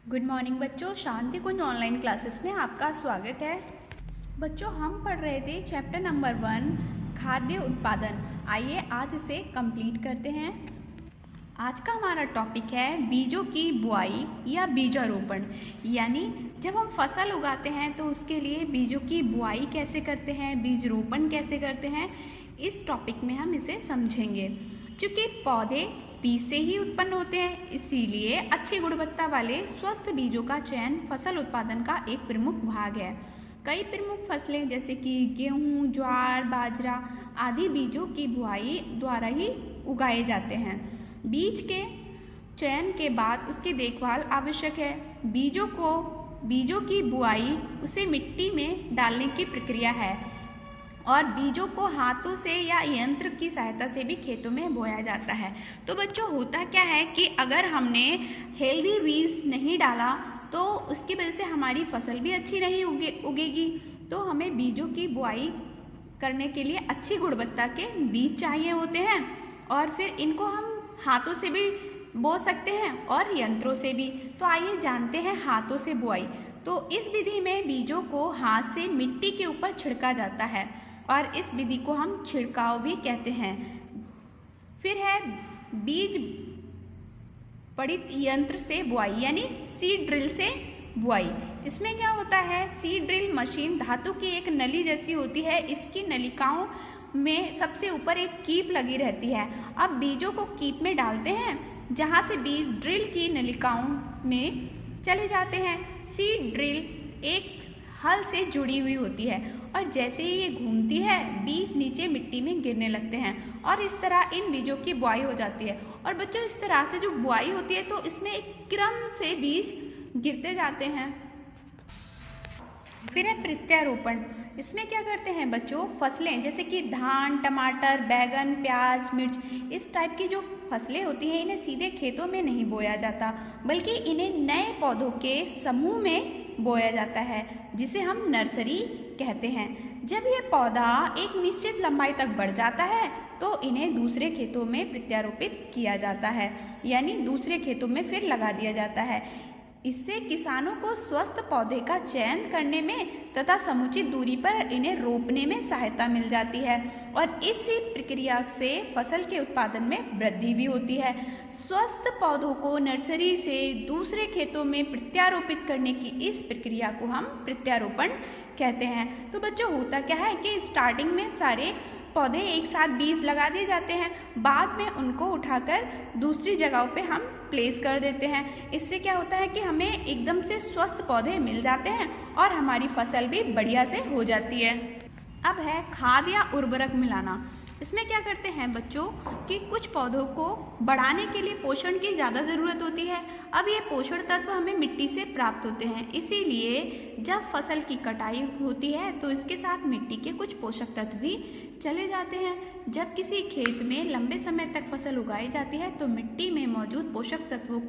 Good morning बच्चों, शांति कुंज online classes में आपका स्वागत है। बच्चों, हम पढ़ रहे थे चैप्टर नंबर 1 खाद्य उत्पादन। आइए आज इसे कंप्लीट करते हैं। आज का हमारा टॉपिक है बीजों की बुआई या बीजारोपण। यानी जब हम फसल उगाते हैं तो उसके लिए बीजों की बुआई कैसे करते हैं, बीज रोपण कैसे करते हैं, इस टॉपिक में हम इसे समझेंगे। क्योंकि पौधे बीज से ही उत्पन्न होते हैं, इसीलिए अच्छी गुणवत्ता वाले स्वस्थ बीजों का चयन फसल उत्पादन का एक प्रमुख भाग है। कई प्रमुख फसलें जैसे कि गेहूं, ज्वार, बाजरा आदि बीजों की बुआई द्वारा ही उगाए जाते हैं। बीज के चयन के बाद उसकी देखभाल आवश्यक है। बीजों की बुआई उसे मिट्टी में डालने की प्रक्रिया है और बीजों को हाथों से या यंत्र की सहायता से भी खेतों में बोया जाता है। तो बच्चों, होता क्या है कि अगर हमने हेल्दी बीज नहीं डाला तो उसकी वजह से हमारी फसल भी अच्छी नहीं उगेगी। तो हमें बीजों की बुआई करने के लिए अच्छी गुणवत्ता के बीज चाहिए होते हैं और फिर इनको हम हाथों से भी बो सकते हैं और यंत्रों से भी। तो आइए जानते हैं हाथों से बुआई। तो इस विधि में बीजों को हाथ से मिट्टी के ऊपर छिड़का जाता है और इस विधि को हम छिड़काव भी कहते हैं। फिर है बीज पड़ित यंत्र से बुआई यानी सीड ड्रिल से बुआई। इसमें क्या होता है, सीड ड्रिल मशीन धातु की एक नली जैसी होती है। इसकी नलिकाओं में सबसे ऊपर एक कीप लगी रहती है। अब बीजों को कीप में डालते हैं जहाँ से बीज ड्रिल की नलिकाओं में चले जाते हैं। सीड ड्रिल एक हल से जुड़ी हुई होती है और जैसे ही ये घूमती है बीज नीचे मिट्टी में गिरने लगते हैं और इस तरह इन बीजों की बुआई हो जाती है। और बच्चों, इस तरह से जो बुआई होती है तो इसमें एक क्रम से बीज गिरते जाते हैं। फिर है प्रत्यारोपण। इसमें क्या करते हैं बच्चों, फसलें जैसे कि धान, टमाटर, बैगन, प्याज, मिर्च, इस टाइप की जो फसलें होती हैं इन्हें सीधे खेतों में नहीं बोया जाता बल्कि इन्हें नए पौधों के समूह में बोया जाता है जिसे हम नर्सरी कहते हैं। जब यह पौधा एक निश्चित लंबाई तक बढ़ जाता है तो इन्हें दूसरे खेतों में प्रत्यारोपित किया जाता है यानी दूसरे खेतों में फिर लगा दिया जाता है। इससे किसानों को स्वस्थ पौधे का चयन करने में तथा समुचित दूरी पर इन्हें रोपने में सहायता मिल जाती है और इसी प्रक्रिया से फसल के उत्पादन में वृद्धि भी होती है। स्वस्थ पौधों को नर्सरी से दूसरे खेतों में प्रत्यारोपित करने की इस प्रक्रिया को हम प्रत्यारोपण कहते हैं। तो बच्चों, होता क्या है कि स्टार्टिंग में सारे पौधे एक साथ बीज लगा दिए जाते हैं, बाद में उनको उठाकर दूसरी जगहों पे हम प्लेस कर देते हैं। इससे क्या होता है कि हमें एकदम से स्वस्थ पौधे मिल जाते हैं और हमारी फसल भी बढ़िया से हो जाती है। अब है खाद या उर्वरक मिलाना। इसमें क्या करते हैं बच्चों कि कुछ पौधों को बढ़ाने के लिए पोषण की ज़्यादा ज़रूरत होती है। अब ये पोषण तत्व हमें मिट्टी से प्राप्त होते हैं, इसीलिए जब फसल की कटाई होती है तो इसके साथ मिट्टी के कुछ पोषक तत्व भी चले जाते हैं। जब किसी खेत में लंबे समय तक फसल उगाई जाती है तो मिट्टी में मौजूद पोषक तत्वों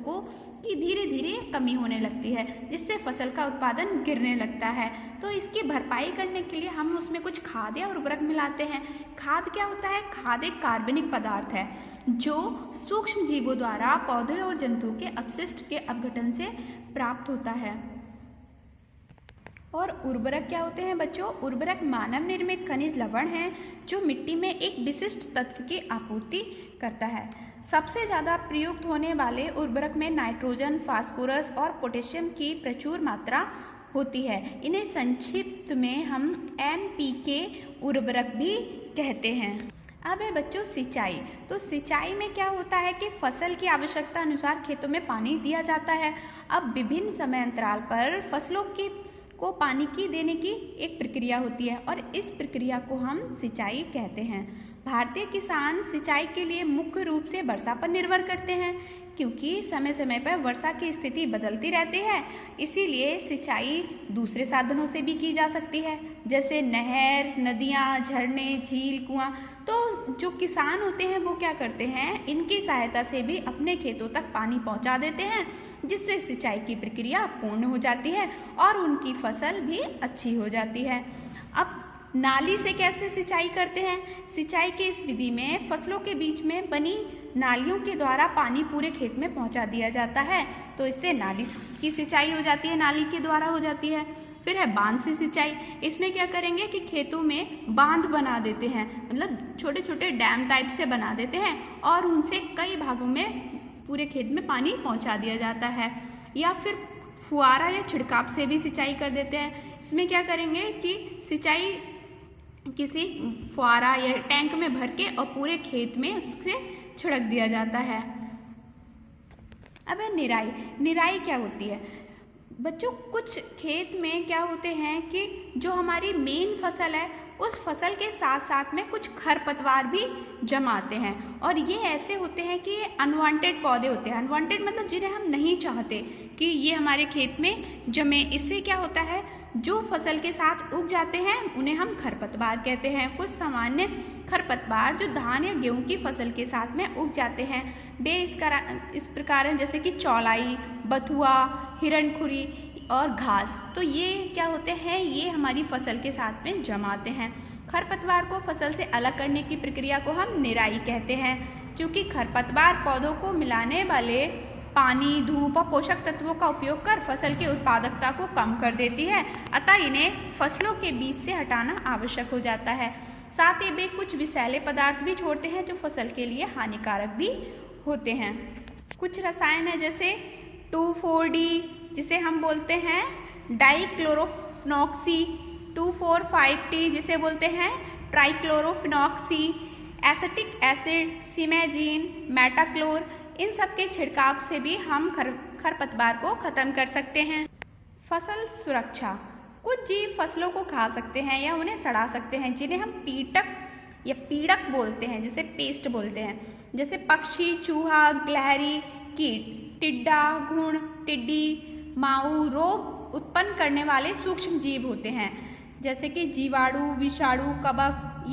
की धीरे धीरे कमी होने लगती है जिससे फसल का उत्पादन गिरने लगता है। तो इसकी भरपाई करने के लिए हम उसमें कुछ खाद या उर्वरक मिलाते हैं। खाद क्या होता है? खाद एक कार्बनिक पदार्थ है जो सूक्ष्म जीवों द्वारा पौधे और जंतुओं के अपशिष्ट के अपघटन से प्राप्त होता है। और उर्वरक क्या होते हैं बच्चों? उर्वरक मानव निर्मित खनिज लवण हैं जो मिट्टी में एक विशिष्ट तत्व की आपूर्ति करता है। सबसे ज़्यादा प्रयुक्त होने वाले उर्वरक में नाइट्रोजन, फास्फोरस और पोटेशियम की प्रचुर मात्रा होती है। इन्हें संक्षिप्त में हम NPK उर्वरक भी कहते हैं। अब है बच्चों सिंचाई। तो सिंचाई में क्या होता है कि फसल की आवश्यकता अनुसार खेतों में पानी दिया जाता है। अब विभिन्न समय अंतराल पर फसलों को पानी की देने की एक प्रक्रिया होती है और इस प्रक्रिया को हम सिंचाई कहते हैं। भारतीय किसान सिंचाई के लिए मुख्य रूप से वर्षा पर निर्भर करते हैं क्योंकि समय समय पर वर्षा की स्थिति बदलती रहती है। इसीलिए सिंचाई दूसरे साधनों से भी की जा सकती है जैसे नहर, नदियाँ, झरने, झील, कुआं। तो जो किसान होते हैं वो क्या करते हैं, इनकी सहायता से भी अपने खेतों तक पानी पहुंचा देते हैं जिससे सिंचाई की प्रक्रिया पूर्ण हो जाती है और उनकी फसल भी अच्छी हो जाती है। अब नाली से कैसे सिंचाई करते हैं? सिंचाई की इस विधि में फसलों के बीच में बनी नालियों के द्वारा पानी पूरे खेत में पहुंचा दिया जाता है, तो इससे नाली की सिंचाई हो जाती है, नाली के द्वारा हो जाती है। फिर है बांध से सिंचाई। इसमें क्या करेंगे कि खेतों में बांध बना देते हैं, मतलब छोटे छोटे डैम टाइप से बना देते हैं और उनसे कई भागों में पूरे खेत में पानी पहुंचा दिया जाता है। या फिर फुहारा या छिड़काव से भी सिंचाई कर देते हैं। इसमें क्या करेंगे कि सिंचाई किसी फुहारा या टैंक में भर के और पूरे खेत में उससे छिड़क दिया जाता है। अब है निराई। निराई क्या होती है? बच्चों, कुछ खेत में क्या होते हैं कि जो हमारी मेन फसल है उस फसल के साथ साथ में कुछ खरपतवार भी जमाते हैं, और ये ऐसे होते हैं कि ये अनवांटेड पौधे होते हैं। अनवांटेड मतलब जिन्हें हम नहीं चाहते कि ये हमारे खेत में जमे। इससे क्या होता है, जो फसल के साथ उग जाते हैं उन्हें हम खरपतवार कहते हैं। कुछ सामान्य खरपतवार जो धान या गेहूं की फसल के साथ में उग जाते हैं वे इस प्रकार हैं, जैसे कि चौलाई, बथुआ, हिरणखुरी और घास। तो ये क्या होते हैं, ये हमारी फसल के साथ में जमाते हैं। खरपतवार को फसल से अलग करने की प्रक्रिया को हम निराई कहते हैं। क्योंकि खरपतवार पौधों को मिलाने वाले पानी, धूप और पोषक तत्वों का उपयोग कर फसल की उत्पादकता को कम कर देती है, अतः इन्हें फसलों के बीच से हटाना आवश्यक हो जाता है। साथ ही वे कुछ विषैले पदार्थ भी छोड़ते हैं जो फसल के लिए हानिकारक भी होते हैं। कुछ रसायन है जैसे 2,4-D, जिसे हम बोलते हैं डाइक्लोरोफिनॉक्सी, 2,4,5-T जिसे बोलते हैं ट्राइक्लोरोफिनॉक्सी, एसिटिक एसिड, सिमेजीन, मेटाक्लोर, इन सब के छिड़काव से भी हम खरपतवार को खत्म कर सकते हैं। फसल सुरक्षा। कुछ जीव फसलों को खा सकते हैं या उन्हें सड़ा सकते हैं, जिन्हें हम कीटक या पीड़क बोलते हैं, जिसे पेस्ट बोलते हैं। जैसे पक्षी, चूहा, गिलहरी, कीट, टिड्डा, घुन, टिड्डी, माऊ रोग उत्पन्न करने वाले सूक्ष्म जीव होते हैं, जैसे कि जीवाणु, विषाणु, कवक।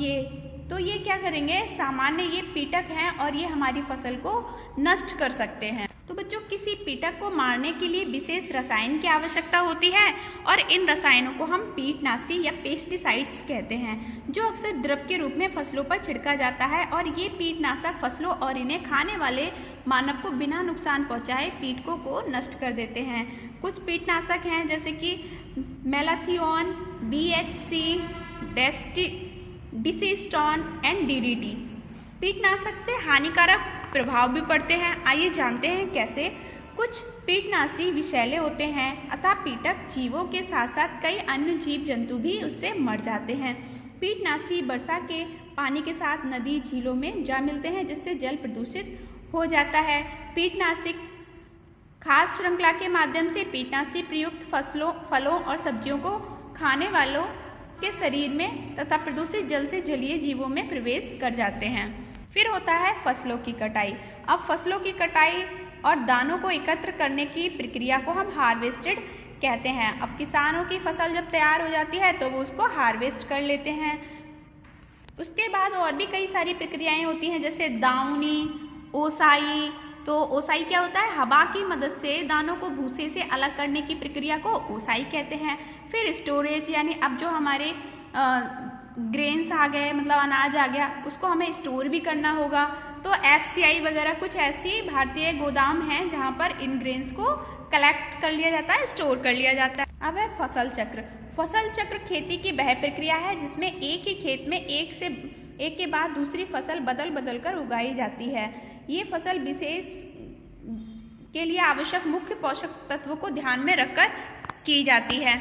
ये क्या करेंगे, सामान्य ये कीटक हैं और ये हमारी फसल को नष्ट कर सकते हैं। तो बच्चों, किसी कीटक को मारने के लिए विशेष रसायन की आवश्यकता होती है और इन रसायनों को हम कीटनाशी या पेस्टिसाइड्स कहते हैं, जो अक्सर द्रव के रूप में फसलों पर छिड़का जाता है। और ये कीटनाशक फसलों और इन्हें खाने वाले मानव को बिना नुकसान पहुंचाए कीटकों को नष्ट कर देते हैं। कुछ कीटनाशक हैं जैसे कि मेलाथिओन, BHC, डिसिस्टॉन एंड DDT। कीटनाशक से हानिकारक प्रभाव भी पड़ते हैं। आइए जानते हैं कैसे। कुछ कीटनाशी विषैले होते हैं, अतः कीटक जीवों के साथ साथ कई अन्य जीव जंतु भी उससे मर जाते हैं। कीटनाशी वर्षा के पानी के साथ नदी, झीलों में जा मिलते हैं, जिससे जल प्रदूषित हो जाता है। कीटनाशी खाद्य श्रृंखला के माध्यम से कीटनाशी प्रयुक्त फलों और सब्जियों को खाने वालों के शरीर में तथा प्रदूषित जल से जलीय जीवों में प्रवेश कर जाते हैं। फिर होता है फसलों की कटाई। अब फसलों की कटाई और दानों को एकत्र करने की प्रक्रिया को हम हार्वेस्टेड कहते हैं। अब किसानों की फसल जब तैयार हो जाती है तो वो उसको हार्वेस्ट कर लेते हैं। उसके बाद और भी कई सारी प्रक्रियाएं होती हैं, जैसे दाउनी, ओसाई। तो ओसाई क्या होता है, हवा की मदद से दानों को भूसे से अलग करने की प्रक्रिया को ओसाई कहते हैं। फिर स्टोरेज, यानी अब जो हमारे ग्रेन्स आ गए, मतलब अनाज आ गया, उसको हमें स्टोर भी करना होगा। तो FCI वगैरह कुछ ऐसी भारतीय गोदाम हैं जहाँ पर इन ग्रेन्स को कलेक्ट कर लिया जाता है, स्टोर कर लिया जाता है। अब है फसल चक्र। फसल चक्र खेती की वह प्रक्रिया है जिसमें एक ही खेत में एक के बाद दूसरी फसल बदल बदल कर उगाई जाती है। ये फसल विशेष के लिए आवश्यक मुख्य पोषक तत्वों को ध्यान में रखकर की जाती है।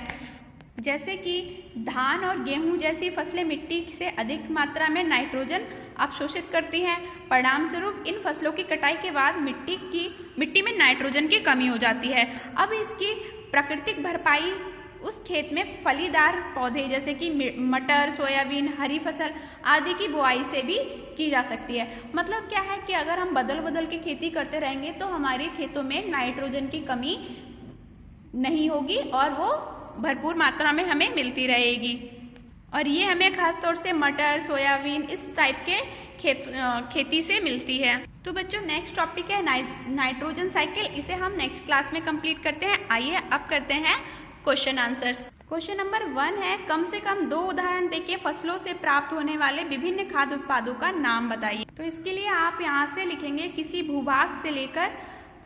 जैसे कि धान और गेहूं जैसी फसलें मिट्टी से अधिक मात्रा में नाइट्रोजन अवशोषित करती हैं। परिणाम स्वरूप इन फसलों की कटाई के बाद मिट्टी में नाइट्रोजन की कमी हो जाती है। अब इसकी प्राकृतिक भरपाई उस खेत में फलीदार पौधे जैसे कि मटर, सोयाबीन, हरी फसल आदि की बुआई से भी की जा सकती है। मतलब क्या है कि अगर हम बदल बदल के खेती करते रहेंगे तो हमारे खेतों में नाइट्रोजन की कमी नहीं होगी और वो भरपूर मात्रा में हमें मिलती रहेगी। और ये हमें खास तौर से मटर, सोयाबीन इस टाइप के खेती से मिलती है। तो बच्चों, नेक्स्ट टॉपिक है नाइट्रोजन साइकिल। इसे हम नेक्स्ट क्लास में कंप्लीट करते हैं। आइए अब करते हैं क्वेश्चन आंसर्स। क्वेश्चन नंबर 1 है, कम से कम 2 उदाहरण देके फसलों से प्राप्त होने वाले विभिन्न खाद्य उत्पादों का नाम बताइए। तो इसके लिए आप यहाँ से लिखेंगे किसी भूभाग से लेकर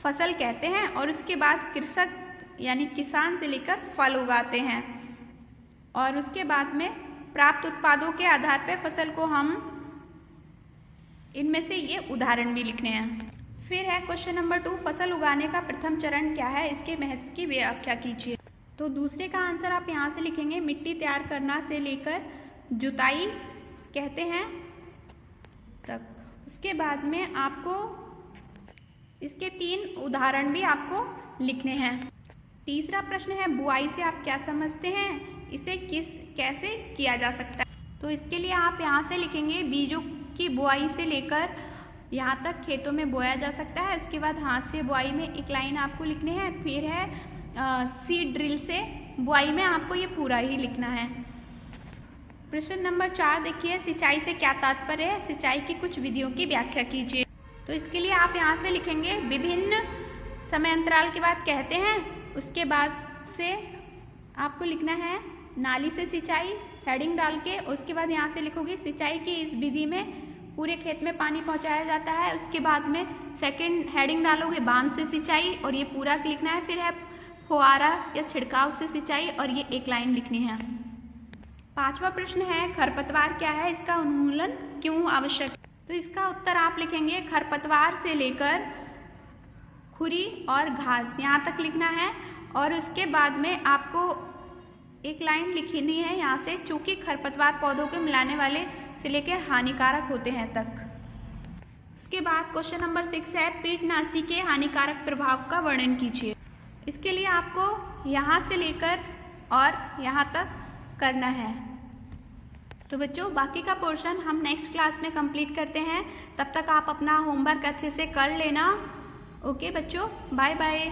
फसल कहते हैं और उसके बाद कृषक यानी किसान से लेकर फल उगाते हैं और उसके बाद में प्राप्त उत्पादों के आधार पर फसल को हम इनमें से ये उदाहरण भी लिखने हैं। फिर है क्वेश्चन नंबर 2, फसल उगाने का प्रथम चरण क्या है, इसके महत्व की व्याख्या कीजिए। तो दूसरे का आंसर आप यहाँ से लिखेंगे मिट्टी तैयार करना से लेकर जुताई कहते हैं तक। उसके बाद में आपको इसके 3 उदाहरण भी आपको लिखने हैं। तीसरा प्रश्न है, बुआई से आप क्या समझते हैं, इसे कैसे किया जा सकता है। तो इसके लिए आप यहाँ से लिखेंगे बीजों की बुआई से लेकर यहाँ तक खेतों में बोया जा सकता है। उसके बाद हाथ से बुआई में एक लाइन आपको लिखने हैं। फिर है सीड ड्रिल से बुआई में आपको ये पूरा ही लिखना है। प्रश्न नंबर 4 देखिए, सिंचाई से क्या तात्पर्य है, सिंचाई की कुछ विधियों की व्याख्या कीजिए। तो इसके लिए आप यहाँ से लिखेंगे विभिन्न समय अंतराल के बाद कहते हैं, उसके बाद से आपको लिखना है नाली से सिंचाई हेडिंग डाल के। उसके बाद यहाँ से लिखोगे सिंचाई की इस विधि में पूरे खेत में पानी पहुँचाया जाता है। उसके बाद में सेकंड हेडिंग डालोगे बांध से सिंचाई और ये पूरा लिखना है। फिर है फुहारा या छिड़काव से सिंचाई और ये एक लाइन लिखनी है। 5वां प्रश्न है, खरपतवार क्या है, इसका उन्मूलन क्यों आवश्यक है। तो इसका उत्तर आप लिखेंगे खरपतवार से लेकर खुरी और घास यहाँ तक लिखना है और उसके बाद में आपको एक लाइन लिखनी है यहाँ से, चूंकि खरपतवार पौधों के मिलाने वाले से लेकर हानिकारक होते हैं तक। उसके बाद क्वेश्चन नंबर 6 है, कीटनाशी के हानिकारक प्रभाव का वर्णन कीजिए। इसके लिए आपको यहाँ से लेकर और यहाँ तक करना है। तो बच्चों बाकी का पोर्शन हम नेक्स्ट क्लास में कंप्लीट करते हैं, तब तक आप अपना होमवर्क अच्छे से कर लेना। ओके बच्चों, बाय बाय।